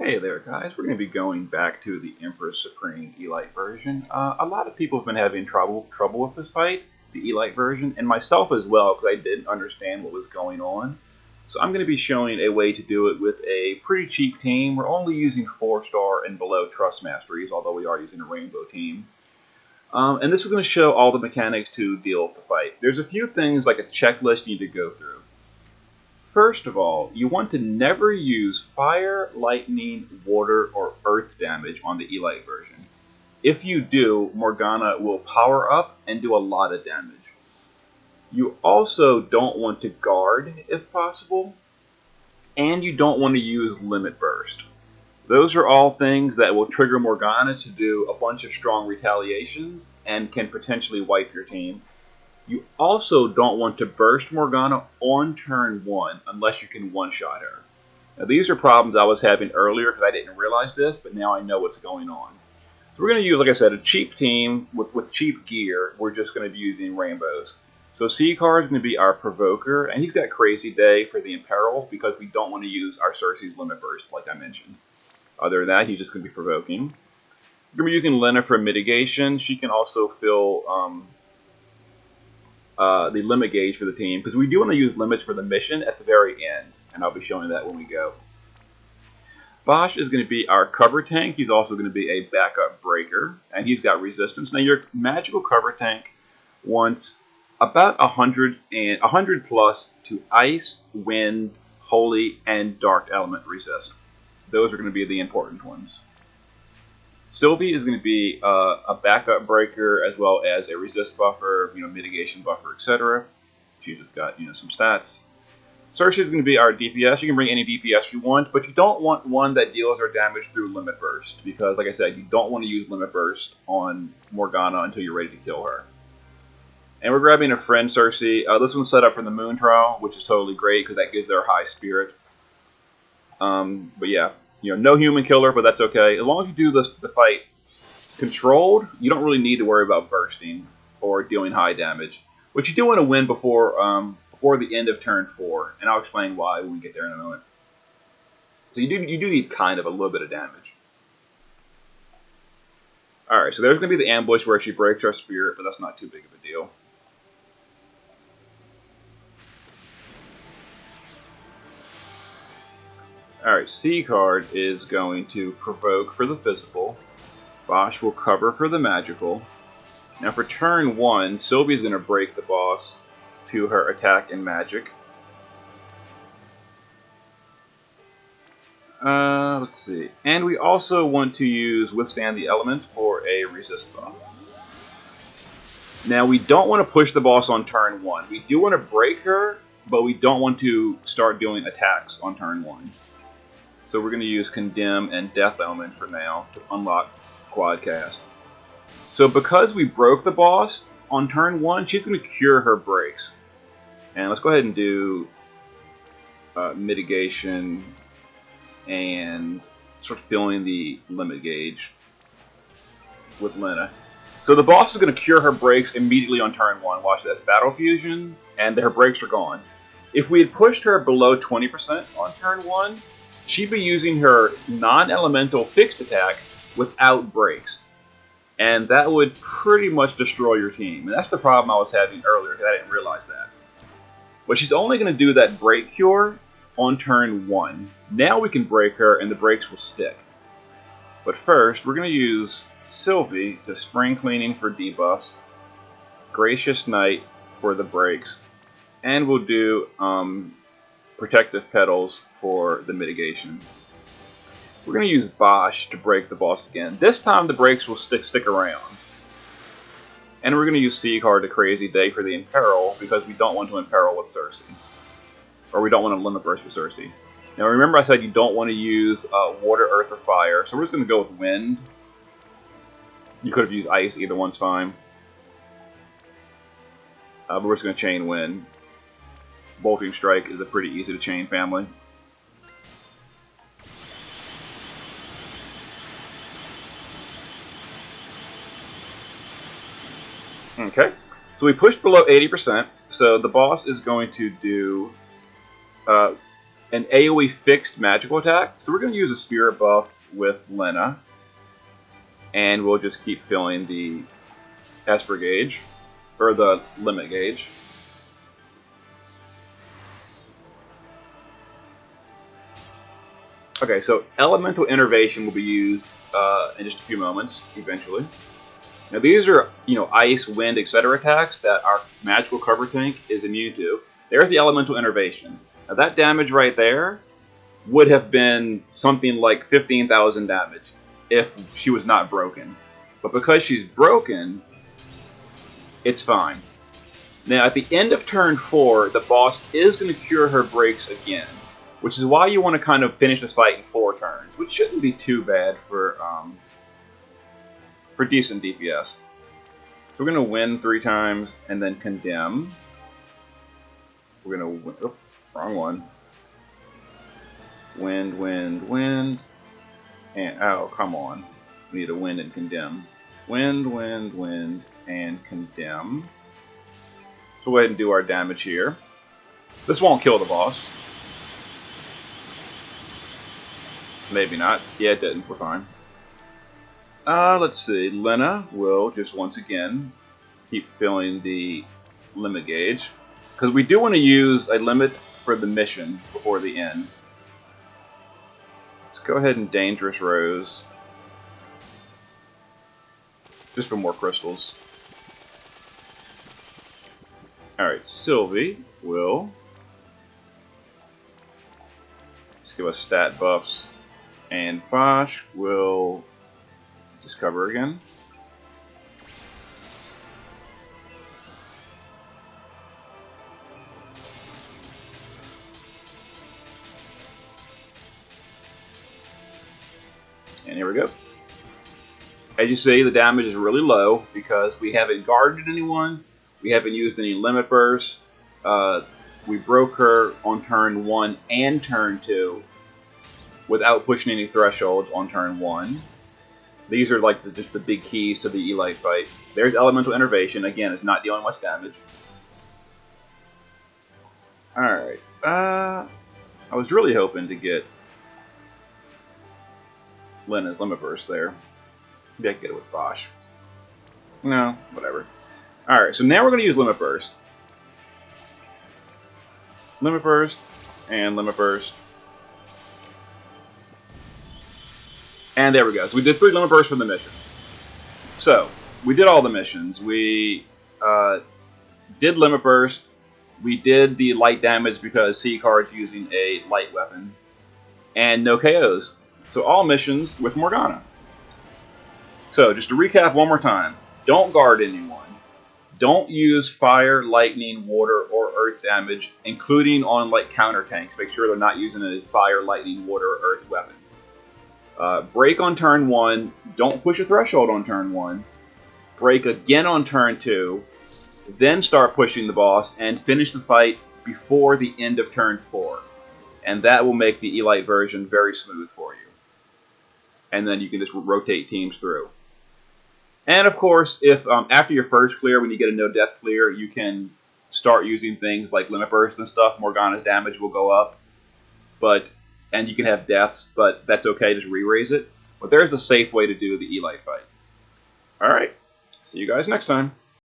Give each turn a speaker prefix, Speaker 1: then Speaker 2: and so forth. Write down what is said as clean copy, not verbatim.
Speaker 1: Hey there guys, we're going to be going back to the Emperor Supreme Elite version. A lot of people have been having trouble with this fight, the Elite version, and myself as well because I didn't understand what was going on. So I'm going to be showing a way to do it with a pretty cheap team. We're only using 4-star and below Trust Masteries, although we are using a Rainbow team. And this is going to show all the mechanics to deal with the fight. There's a few things like a checklist you need to go through. First of all, you want to never use fire, lightning, water, or earth damage on the Elite version. If you do, Morgana will power up and do a lot of damage. You also don't want to guard if possible, and you don't want to use limit burst. Those are all things that will trigger Morgana to do a bunch of strong retaliations and can potentially wipe your team. You also don't want to burst Morgana on turn 1 unless you can one-shot her. Now these are problems I was having earlier because I didn't realize this, but now I know what's going on. So we're going to use, like I said, a cheap team with cheap gear. We're just going to be using rainbows. So C-Card is going to be our Provoker, and he's got Crazy Day for the Imperil because we don't want to use our Cersei's Limit Burst like I mentioned. Other than that, he's just going to be Provoking. We're going to be using Lena for Mitigation. She can also fill the limit gauge for the team, because we do want to use limits for the mission at the very end, and I'll be showing that when we go. Bosch is going to be our cover tank. He's also going to be a backup breaker, and he's got resistance. Now your magical cover tank wants about 100 plus to ice, wind, holy, and dark element resist. Those are going to be the important ones. Sylvie is going to be a backup breaker as well as a resist buffer, mitigation buffer, etc. She just got some stats. Cersei is going to be our DPS. You can bring any DPS you want, but you don't want one that deals our damage through limit burst because, like I said, you don't want to use limit burst on Morgana until you're ready to kill her. And we're grabbing a friend Cersei. This one's set up for the Moon Trial, which is totally great because that gives their high spirit. But yeah. No human killer, but that's okay. As long as you do the fight controlled, you don't really need to worry about bursting or dealing high damage. But you do want to win before the end of turn 4, and I'll explain why when we get there in a moment. So you do need kind of a little bit of damage. Alright, so there's going to be the ambush where she breaks our spirit, but that's not too big of a deal. Alright, C-Card is going to provoke for the physical. Bosch will cover for the magical. Now for turn 1, Sylvie is going to break the boss to her attack and magic. Let's see. And we also want to use Withstand the Element for a resist buff. Now we don't want to push the boss on turn 1. We do want to break her, but we don't want to start doing attacks on turn 1. So we're going to use Condemn and Death Element for now to unlock Quadcast. So because we broke the boss on turn 1, she's going to cure her breaks. And let's go ahead and do Mitigation and start filling the limit gauge with Lena. So the boss is going to cure her breaks immediately on turn 1. Watch this. Battle Fusion, and her breaks are gone. If we had pushed her below 20% on turn 1, she'd be using her non-elemental fixed attack without breaks. And that would pretty much destroy your team. And that's the problem I was having earlier, because I didn't realize that. But she's only going to do that break cure on turn 1. Now we can break her, and the breaks will stick. But first, we're going to use Sylvie to Spring Cleaning for debuffs, Gracious Knight for the breaks, and we'll do Protective Petals for the mitigation. We're going to use Bosch to break the boss again. This time the breaks will stick around. And we're going to use C-Card to Crazy Day for the Imperil because we don't want to Imperil with Cersei. Or we don't want to Limit Burst with Cersei. Now remember I said you don't want to use Water, Earth, or Fire, so we're just going to go with Wind. You could have used Ice, either one's fine. But we're just going to chain Wind. Bolting Strike is a pretty easy to chain family. Okay, so we pushed below 80%, so the boss is going to do an AoE fixed magical attack. So we're going to use a spirit buff with Lena. And we'll just keep filling the Esper gauge, or the limit gauge. Okay, so Elemental Innervation will be used in just a few moments, eventually. Now these are, ice, wind, etc. attacks that our magical cover tank is immune to. There's the Elemental Innervation. Now that damage right there would have been something like 15,000 damage if she was not broken. But because she's broken, it's fine. Now at the end of turn 4, the boss is going to cure her breaks again, which is why you want to kind of finish this fight in 4 turns, which shouldn't be too bad for decent DPS. So we're going to win 3 times and then condemn. We're going to win. Oh, wrong one. Wind, wind, wind. And, oh, come on. We need a wind and condemn. Wind, wind, wind, and condemn. So we'll go ahead and do our damage here. This won't kill the boss. Maybe not. Yeah, it didn't. We're fine. Let's see. Lena will just once again keep filling the limit gauge. Because we do want to use a limit for the mission before the end. Let's go ahead and Dangerous Rose. Just for more crystals. Alright, Sylvie will just give us stat buffs. And Bosch will discover again. And here we go. As you see, the damage is really low because we haven't guarded anyone, we haven't used any limit bursts, we broke her on turn 1 and turn 2 without pushing any thresholds on turn 1. These are like just the big keys to the Elite fight. There's Elemental Innervation. Again, it's not dealing much damage. Alright. I was really hoping to get Lena's Limit Burst there. Maybe I can get it with Bosch. No, whatever. Alright, so now we're going to use Limit Burst. Limit Burst, and Limit Burst. And there we go. So we did 3 Limit Bursts for the mission. So, we did all the missions. We did Limit Burst. We did the light damage because C card's using a light weapon. And no KOs. So all missions with Morgana. So, just to recap one more time. Don't guard anyone. Don't use fire, lightning, water, or earth damage, including on like counter tanks. Make sure they're not using a fire, lightning, water, or earth weapon. Break on turn 1. Don't push a threshold on turn 1. Break again on turn 2. Then start pushing the boss and finish the fight before the end of turn 4. And that will make the Elite version very smooth for you. And then you can just rotate teams through. And of course, if after your first clear, when you get a no-death clear, you can start using things like Limit Burst and stuff. Morgana's damage will go up. And you can have deaths, but that's okay, just re-raise it. But there's a safe way to do the Elite fight. Alright, see you guys next time.